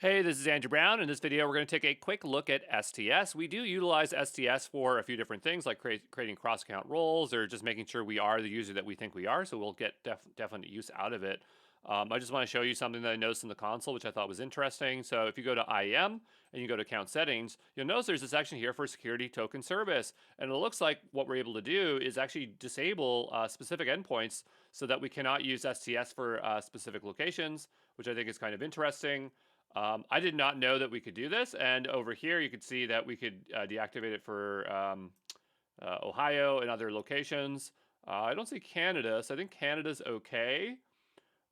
Hey, this is Andrew Brown. In this video, we're going to take a quick look at STS. We do utilize STS for a few different things, like creating cross-account roles or just making sure we are the user that we think we are. So we'll get definite use out of it. I just want to show you something that I noticed in the console, which I thought was interesting. So if you go to IAM and you go to account settings, you'll notice there's a section here for security token service. And it looks like what we're able to do is actually disable specific endpoints so that we cannot use STS for specific locations, which I think is kind of interesting. I did not know that we could do this, and over here you could see that we could deactivate it for Ohio and other locations. I don't see Canada, so I think Canada's okay.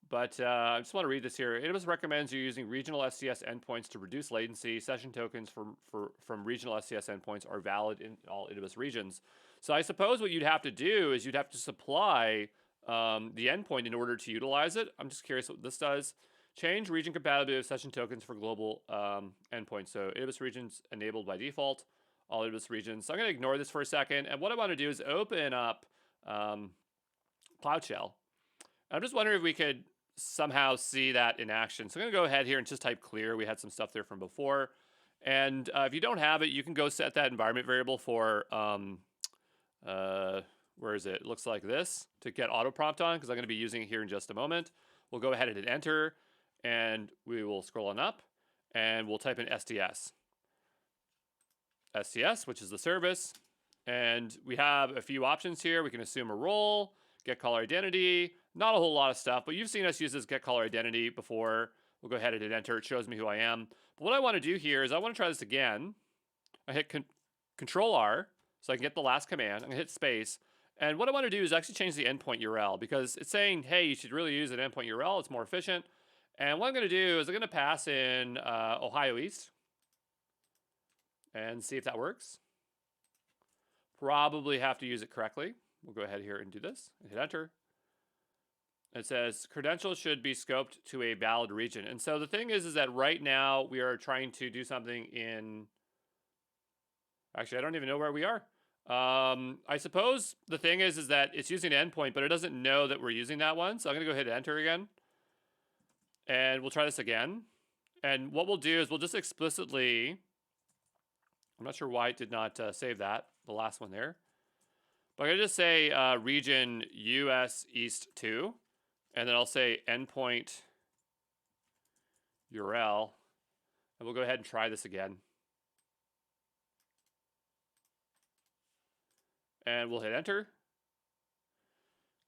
But I just want to read this here. AWS recommends you using regional STS endpoints to reduce latency. Session tokens from regional STS endpoints are valid in all AWS regions. So I suppose what you'd have to do is you'd have to supply the endpoint in order to utilize it. I'm just curious what this does. Change region compatibility of session tokens for global endpoints. So AWS regions enabled by default, all AWS regions. So I'm going to ignore this for a second. And what I want to do is open up Cloud Shell. I'm just wondering if we could somehow see that in action. So I'm going to go ahead here and just type clear. We had some stuff there from before. And if you don't have it, you can go set that environment variable for, where is it? It looks like this to get auto prompt on, because I'm going to be using it here in just a moment. We'll go ahead and hit enter. And we will scroll on up and we'll type in STS. STS, which is the service. And we have a few options here. We can assume a role, get caller identity, not a whole lot of stuff, but you've seen us use this get caller identity before. We'll go ahead and hit enter. It shows me who I am. But what I want to do here is I want to try this again. I hit Control R so I can get the last command. I'm going to hit space. And what I want to do is actually change the endpoint URL because it's saying, hey, you should really use an endpoint URL. It's more efficient. And what I'm going to do is I'm going to pass in Ohio East and see if that works. Probably have to use it correctly. We'll go ahead here and do this and hit enter. It says credentials should be scoped to a valid region. And so the thing is that right now we are trying to do something in, actually, I don't even know where we are. I suppose the thing is that it's using an endpoint, but it doesn't know that we're using that one. So I'm going to go hit enter again. And we'll try this again. And what we'll do is we'll just explicitly, I'm not sure why it did not save that, the last one there. But I'm going to just say region US East 2. And then I'll say endpoint URL. And we'll go ahead and try this again. And we'll hit enter.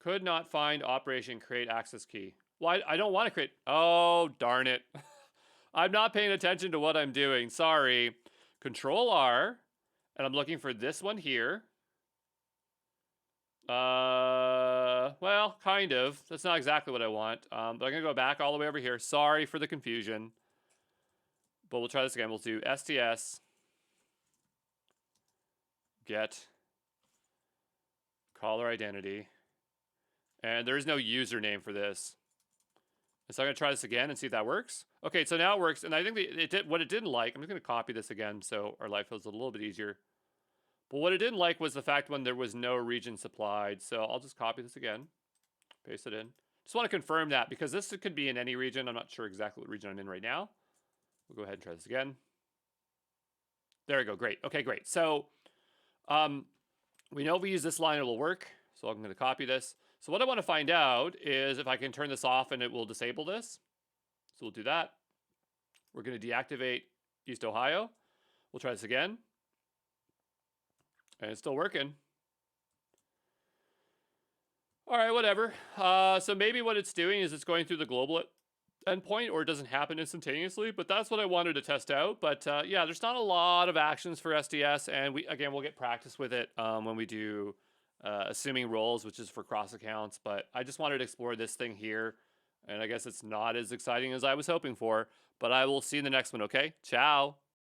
Could not find operation create access key. Well, I don't want to create. Oh, darn it. I'm not paying attention to what I'm doing. Sorry. Control R. And I'm looking for this one here. Well, kind of. That's not exactly what I want. But I'm going to go back all the way over here. Sorry for the confusion. But we'll try this again. We'll do STS. Get caller identity. And there is no username for this. So I'm going to try this again and see if that works. Okay, so now it works. And I think it did what it didn't like. I'm just going to copy this again so our life feels a little bit easier. But what it didn't like was the fact when there was no region supplied. So I'll just copy this again, paste it in. Just want to confirm that because this could be in any region. I'm not sure exactly what region I'm in right now. We'll go ahead and try this again. There we go. Great. Okay, great. So we know if we use this line, it will work. So I'm going to copy this. So what I want to find out is if I can turn this off and it will disable this. So we'll do that. We're going to deactivate East Ohio. We'll try this again. And it's still working. All right, whatever. So maybe what it's doing is it's going through the global endpoint or it doesn't happen instantaneously, but that's what I wanted to test out. But yeah, there's not a lot of actions for STS, and we'll get practice with it when we do assuming roles, which is for cross accounts. But I just wanted to explore this thing here, and I guess it's not as exciting as I was hoping for, but I will see you in the next one, okay? Ciao.